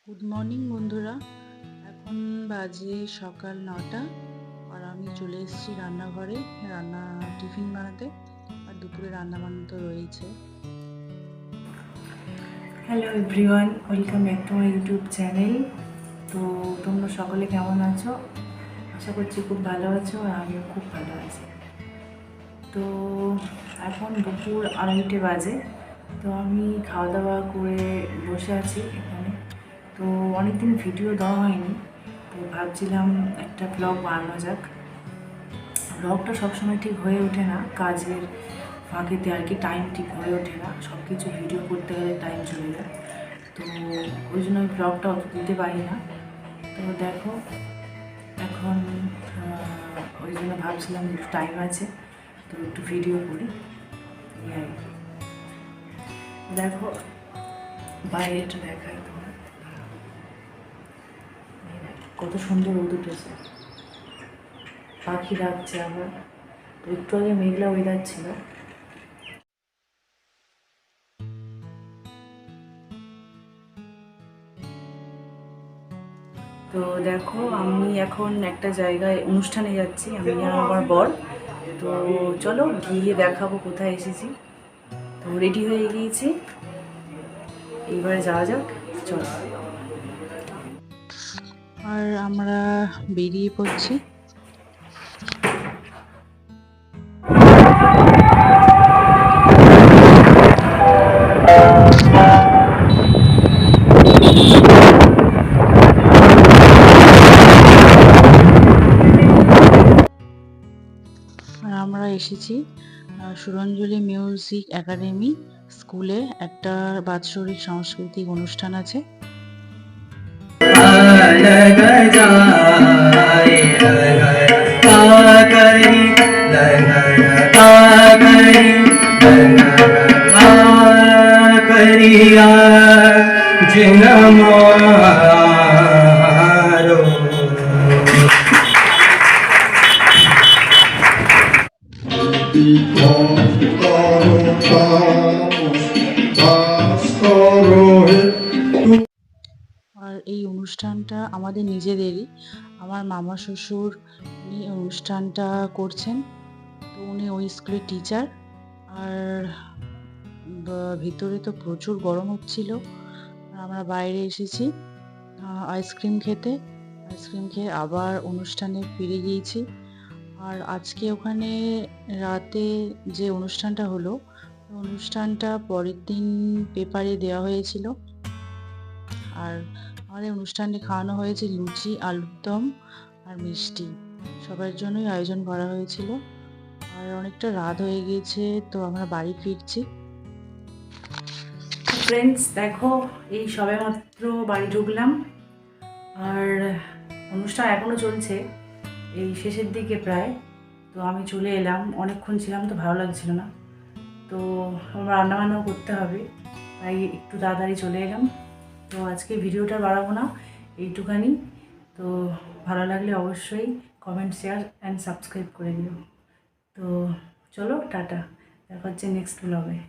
Good morning বন্ধুরা। এখন বাজে সকাল 9টা আর আমি চলে এসেছি রান্নাঘরে টিফিন বানাতে। আর দুপুরে রান্না বান্না তো রয়েছে। Hello everyone, welcome back to my YouTube channel. তো তোমরা সকলে কেমন আছো? আশা করছি খুব ভালো আছো আর আমিও খুব ভালো আছি। তো এখন দুপুর 2:30 বাজে। তো আমি খাওয়া দাওয়া করে বসে আছি এখানে। তো অনেকদিন ভিডিও দেওয়া হয়নি, তো ভাবছিলাম একটা ব্লগ বানানো যাক। ব্লগটা সবসময় ঠিক হয়ে ওঠে না, কাজের ফাঁকেতে আর কি টাইম ঠিক হয়ে ওঠে না, সব কিছু ভিডিও করতে গেলে টাইম চলে যায়। তো ওই জন্য আমি ব্লগটা অত দিতে পারি না। তো দেখো এখন ওই জন্য ভাবছিলাম একটু টাইম আছে তো একটু ভিডিও করি। দেখো বাইরেটা দেখাই তোমার, কত সুন্দর রোদ উঠেছে, পাখি ডাকছে আবার। তো একটু আগে মেঘলা ওয়েদার ছিল। তো দেখো আমি এখন একটা জায়গায় অনুষ্ঠানে যাচ্ছি, আমি আর আমার বর। তো চলো গিয়ে দেখাবো কোথায় এসেছি। তো রেডি হয়ে গিয়েছি, এবারে যাওয়া যাক, চলো। আর আমরা বেরিয়ে পড়ছি। আর আমরা এসেছি সুরঞ্জলি মিউজিক একাডেমি স্কুলে। একটা বাৎসরিক সাংস্কৃতিক অনুষ্ঠান আছে। আর এই অনুষ্ঠানটা আমাদের নিজেদেরই। আমার মামা শ্বশুর উনি অনুষ্ঠানটা করছেন। তো উনি ওই স্কুলের টিচার। আর ভিতরে তো প্রচুর গরম হচ্ছিল। আমরা বাইরে এসেছি আইসক্রিম খেতে। আইসক্রিম খেয়ে আবার অনুষ্ঠানে ফিরে গিয়েছি। আর আজকে ওখানে রাতে যে অনুষ্ঠানটা হলো, অনুষ্ঠানটা পরের দিন পেপারে দেওয়া হয়েছিল। আর আমাদের অনুষ্ঠানে খাওয়ানো হয়েছে লুচি, আলুর দম আর মিষ্টি। সবার জন্যই আয়োজন করা হয়েছিল। আর অনেকটা রাত হয়ে গিয়েছে, তো আমরা বাড়ি ফিরছি। ফ্রেন্ডস দেখো, এই সবেমাত্র বাড়ি ঢুকলাম আর অনুষ্ঠান এখনও চলছে, এই শেষের দিকে প্রায়। তো আমি চলে এলাম, অনেকক্ষণ ছিলাম তো ভালো লাগছিল না। তো আমার রান্নাবান্নাও করতে হবে, তাই একটু তাড়াতাড়ি চলে এলাম। তো আজকে ভিডিওটা বাড়াবো না, এইটুখানি। তো ভালো লাগলে অবশ্যই কমেন্ট, শেয়ার অ্যান্ড সাবস্ক্রাইব করে দিও। তো চলো টাটা, দেখা হচ্ছে নেক্সট ব্লগে।